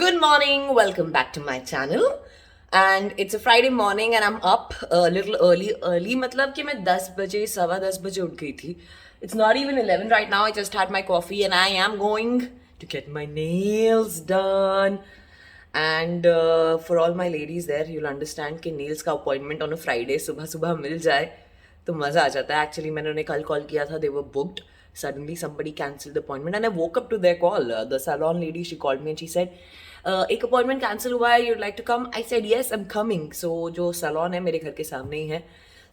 Good morning, welcome back to my channel. And it's a Friday morning and I'm up a little early. Early मतलब कि मैं 10 बजे सवा 10 बजे उठ गई थी. It's not even 11 right now. I just had my coffee and I am going to get my nails done. And for all my ladies there, you'll understand कि nails का appointment on a Friday सुबह सुबह मिल जाए तो मज़ा आ जाता है. Actually मैंने उन्हें कल कॉल किया था, they were booked. Suddenly somebody cancelled the appointment and I woke up to their call. The salon lady, she called me and she said, एक अपॉइंटमेंट कैंसिल हुआ है, you'd like to come. I said yes, I am coming. So जो salon है मेरे घर के सामने ही है.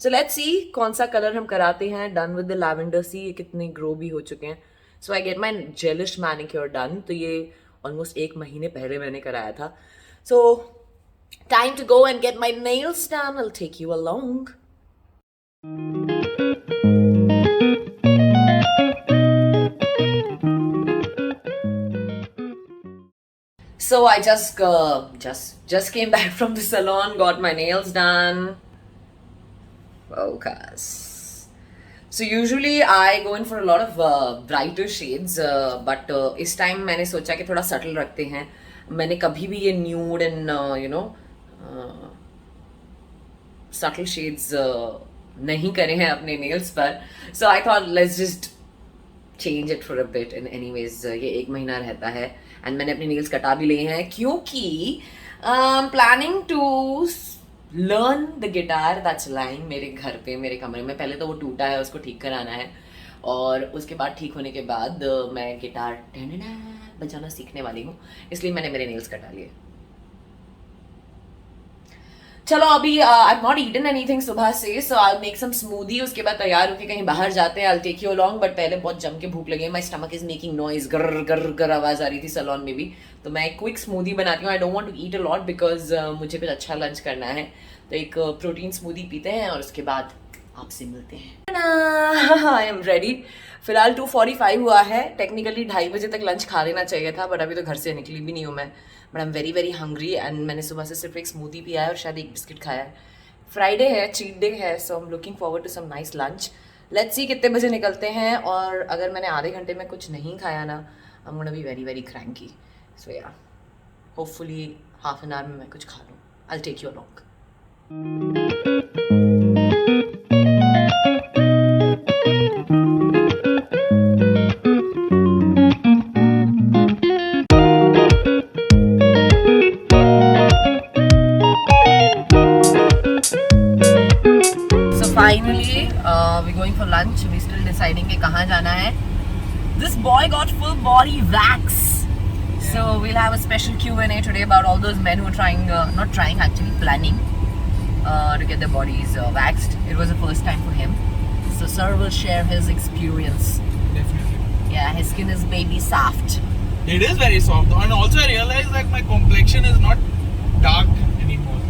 सो लेट्स सी कौन सा कलर हम कराते हैं. Done with the lavender. See ये कितने ग्रो भी हो चुके हैं. So I get my Gelish manicure done. तो ये ऑलमोस्ट 1 महीने पहले मैंने कराया था. So time to go and get my nails done. I will take you along. So I just came back from the salon, got my nails done. Focus. So usually I go in for a lot of brighter shades, but इस time मैंने सोचा कि थोड़ा subtle रखते हैं. मैंने कभी भी ये nude and subtle shades नहीं करे हैं अपने nails पर. So I thought let's just change it for a bit. And anyways ये 1 महीना रहता है एंड मैंने अपने नेल्स कटा भी लिए हैं क्योंकि planning to learn the guitar that's lying मेरे घर पे, मेरे कमरे में. पहले तो वो टूटा है, उसको ठीक कराना है और उसके बाद ठीक होने के बाद मैं गिटार बजाना सीखने वाली हूँ. इसलिए मैंने मेरे नेल्स कटा लिए. चलो अभी आई नॉट ईटन एनीथिंग सुबह से, सो आई मेक सम स्मूदी. उसके बाद तैयार होकर कहीं बाहर जाते हैं. I take you along. But पहले बहुत जम के भूख लगी है. My stomach is making noise. गर गर गर आवाज आ रही थी सैलून में भी. तो मैं एक क्विक स्मूदी बनाती हूँ. I don't want to eat a lot because मुझे कुछ अच्छा लंच करना है. तो एक प्रोटीन स्मूदी पीते हैं और उसके बाद आपसे मिलते हैं. I am ready. फिलहाल 2:45 हुआ है. टेक्निकली 2:30 बजे तक लंच खा लेना चाहिए था, बट अभी तो घर से निकली भी नहीं हूँ मैं. But I am very very hungry and मैंने सुबह से सिर्फ एक स्मूदी पिया है और शायद एक बिस्किट खाया है. फ्राइडे है, चीट डे है, so I am looking forward to some nice lunch. Let's see कितने बजे निकलते हैं. और अगर मैंने आधे घंटे में कुछ नहीं खाया ना, I am gonna be very very cranky. So yeah hopefully half an hour में मैं कुछ खा लूँ. I will take you along. Finally, we're going for lunch. We're still deciding कि कहाँ जाना है. This boy got full body wax. So we'll have a special Q&A today about all those men who are trying, not trying, actually planning to get their bodies waxed. It was the first time for him. So sir will share his experience. Definitely. Yeah, his skin is baby soft. It is very soft. And also I realized that my complexion is not dark anymore.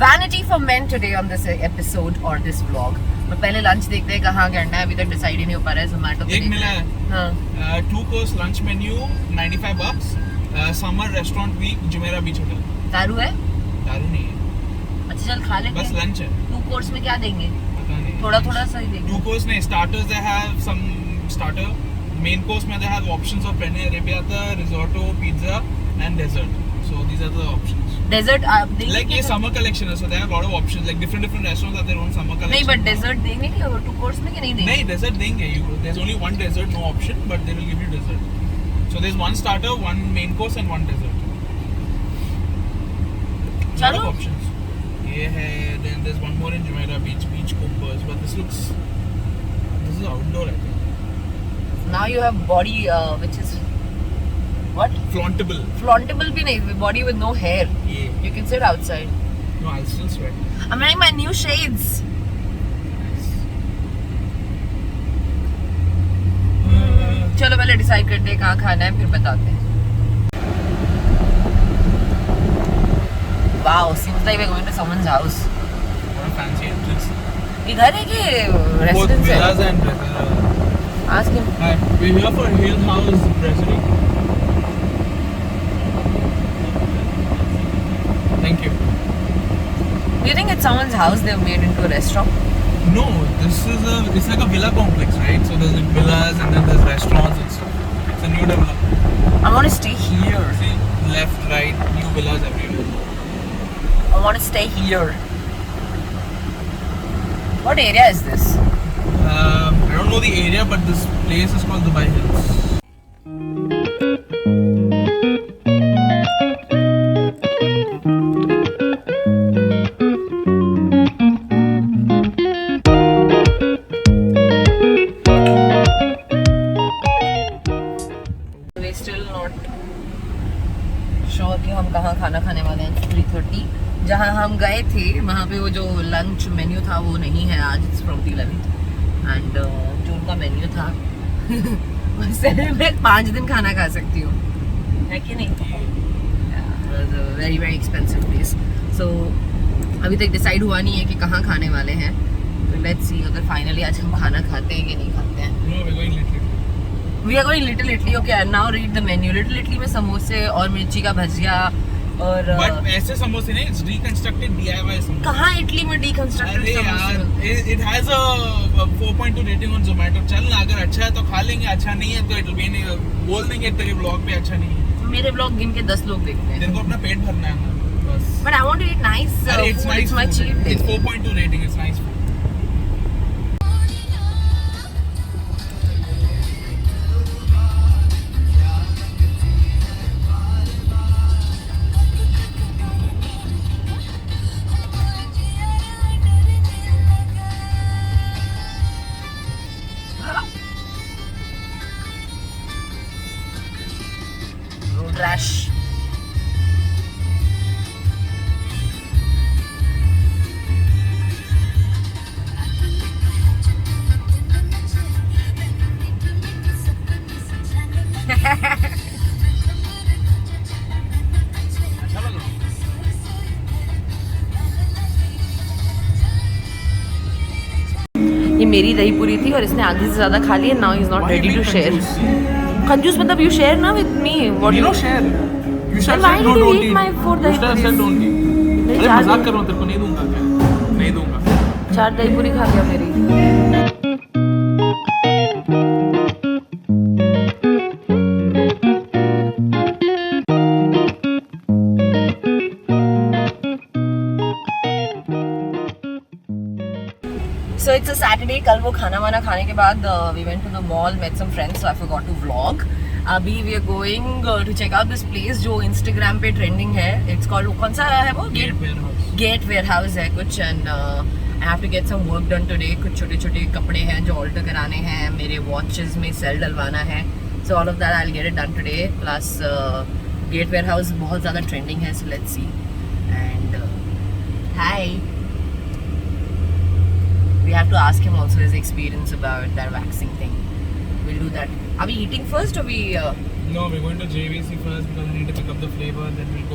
Vanity for men today on this episode or this vlog. मैं पहले lunch देखते हैं कहाँ करना है. अभी तक decide ही नहीं हो पा रहा है. जोमेटो पे एक मिला है. हाँ. 2-course lunch menu, $95. Summer restaurant week, Jumeirah Beach Hotel. दारू है? दारू नहीं है. अच्छा चल खा लेंगे. बस lunch है. 2 कोर्स में क्या देंगे? पता नहीं. थोड़ा थोड़ा सही देंगे. 2-course नहीं. Starters they have some starter. Main course में they have options of penne arrabbiata, risotto, pizza and dessert. So these are the options. Dessert आप देंगे? Like ये summer collection है, so they have a lot of options. Like different restaurants have their own summer collection. नहीं but desert देंगे क्या 2 course में कि नहीं देंगे? नहीं dessert देंगे. There's only one dessert, no option, but they will give you dessert. So there's one starter, one main course and one dessert. Lot चलो. of options. ये है. Then there's one more in Jumeirah Beach Combers, but this is outdoor I think. Now you have body which is what? Flauntable. Flauntable भी नहीं. Body with no hair. Yeah. You can sit outside. No, I'll still sweat. I'm wearing my new shades. चलो पहले decide करते हैं कहाँ खाना है, फिर बताते हैं. Wow, seems like we're going to someone's house. What a fancy entrance. इधर है कि Both रेसिडेंस है? villas and Ask him. Hi, we're here for Hill House Brasserie. Thank you. Do you think it's someone's house they've made into a restaurant? No, it's like a villa complex, right? So there's villas and then there's restaurants and stuff. It's a new development. I want to stay here. See, left, villas everywhere. I want to stay here. What area is this? I don't know the area, but this place is called Dubai Hills. We still not sure कि हम कहाँ खाना खाने वाले हैं. 3:30. जहाँ हम गए थे वहाँ पे वो जो लंच मेन्यू था वो नहीं है आज. It's from the 11th and जो उनका मेन्यू था उससे मैं 5 दिन खाना खा सकती हूँ, है कि नहीं? Very very expensive place. So अभी तक डिसाइड हुआ नहीं है कि कहाँ खाने वाले हैं. तो लेट्स सी अगर फाइनली आज हम खाना खाते हैं कि नहीं खाते हैं. No, we're going Little Italy. We are going Little Italy. Okay, now read the menu. Little Italy में समोसे और मिर्ची का भजिया और But ऐसे समोसे नहीं, it's reconstructed DIY समोसे. कहाँ इटली में deconstructed अरे समोसे यार, मिलते हैं? it has a 4.2 rating on Zomato. चल ना, अगर अच्छा है तो खा लेंगे, अच्छा नहीं है तो it'll be बोल देंगे तेरे ब्लॉग पे अच्छा नहीं है. मेरे ब्लॉग गिन के 10 लोग देखते हैं. तेरे को अपना पेट भरना है ना, बस. But I want to eat nice अरे it's food. nice It's my food. cheat day. It's 4.2 rating. It's nice food. Road rash. अच्छा लग रहा है. ये मेरी दही पूरी थी और इसने आधी से ज्यादा खा ली. Now is not Why ready you to being share. confused? कंजूस मतलब you share ना with me. What You do know share. You should why have said did no, you don't eat eat. my food, You should have said don't eat. अरे चार मजाक कर रहा हूँ, तेरे को नहीं दूंगा क्या? नहीं दूंगा. 4 दही पूरी खा लिया मेरी. So it's a Saturday. कल वो खाना वाना खाने के बाद we went to the mall, met some friends, so I forgot to vlog. अभी we are going to check out this place जो Instagram पे trending है. It's called, कौन सा है वो? Gate warehouse. Gate warehouse है कुछ. And I have to get some work done today. कुछ छोटे छोटे कपड़े हैं जो alter कराने हैं. मेरे watches में cell डलवाना है. So all of that I'll get it done today. Plus Gate warehouse बहुत ज़्यादा trending है. So let's see. And hi. We have to ask him also his experience about that waxing thing. We'll do that. Are we eating first or we? No, we're going to JVC first because we need to pick up the flavor. Then we'll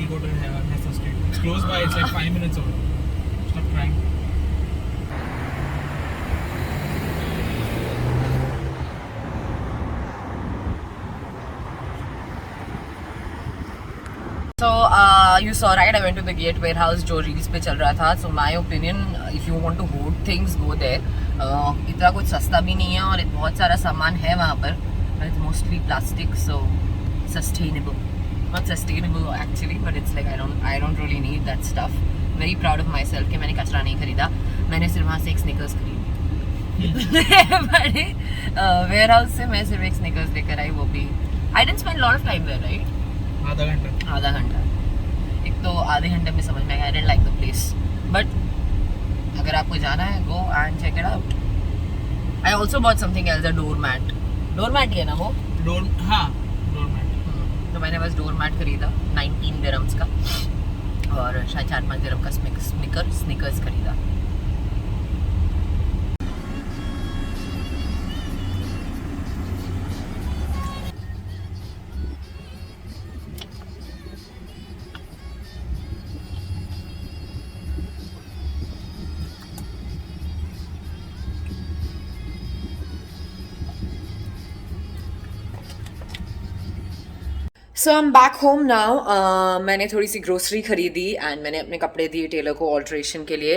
go to Nessa Street. It's close by. It's like 5 minutes away. Stop crying. So you saw, right? I went to the Gate warehouse जो reels पे चल रहा था. So my opinion, if you want to hoard things, go there. इतना कुछ सस्ता भी नहीं है और बहुत सारा सामान है वहाँ पर. It's mostly plastic, so sustainable. Not sustainable actually, but it's like I don't really need that stuff. Very proud of myself कि मैंने कचरा नहीं खरीदा. मैंने सिर्फ वहाँ से एक स्निकर्स खरीदी. बड़े warehouse से मैं सिर्फ एक स्निकर्स लेकर आई, वो भी. I didn't spend a lot of time there, right? आधा घंटा. एक तो आधे घंटे में समझ में आया. I didn't like the place, but अगर आपको जाना है, go and check it out. I also bought something else, a doormat. Doormat ही है ना वो? doormat. तो मैंने बस doormat खरीदा 19 dirhams का और शायद 4-5 dirham का स्निकर्स खरीदा. So I am back home now. मैंने थोड़ी सी ग्रोसरी खरीदी एंड मैंने अपने कपड़े दिए टेलर को ऑल्ट्रेशन के लिए.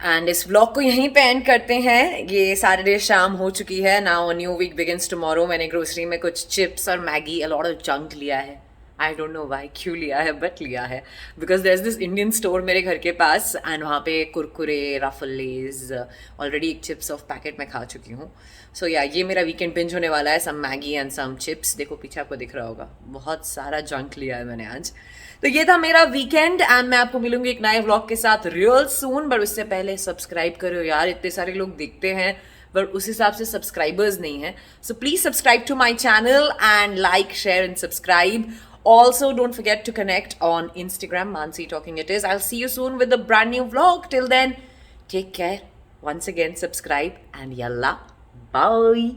एंड इस ब्लॉग को यहीं पे एंड करते हैं. ये सैटरडे शाम हो चुकी है. Now new week begins tomorrow. मैंने ग्रोसरी में कुछ चिप्स और Maggi, a lot of junk लिया है. आई डोंट नो वाई क्यों लिया है बट लिया है because there is this Indian store मेरे घर के पास एंड वहाँ पे कुरकुरे रफल लेज ऑलरेडी एक चिप्स ऑफ पैकेट मैं खा चुकी हूँ सो या ये मेरा वीकेंड पिंच होने वाला है सम मैगी एंड सम चिप्स देखो पीछे आपको दिख रहा होगा बहुत सारा जंक लिया है मैंने आज तो ये था मेरा वीकेंड एंड मैं आपको मिलूंगी एक नए व्लॉग के साथ रियल सून बट उससे पहले सब्सक्राइब करो यार इतने सारे लोग देखते हैं बट उस हिसाब से सब्सक्राइबर्स नहीं है so please subscribe to my channel and like share and subscribe also don't forget to connect on Instagram Mansi Talking It Is. I'll see you soon with a brand new vlog. Till then, take care. Once again, subscribe and yalla bye.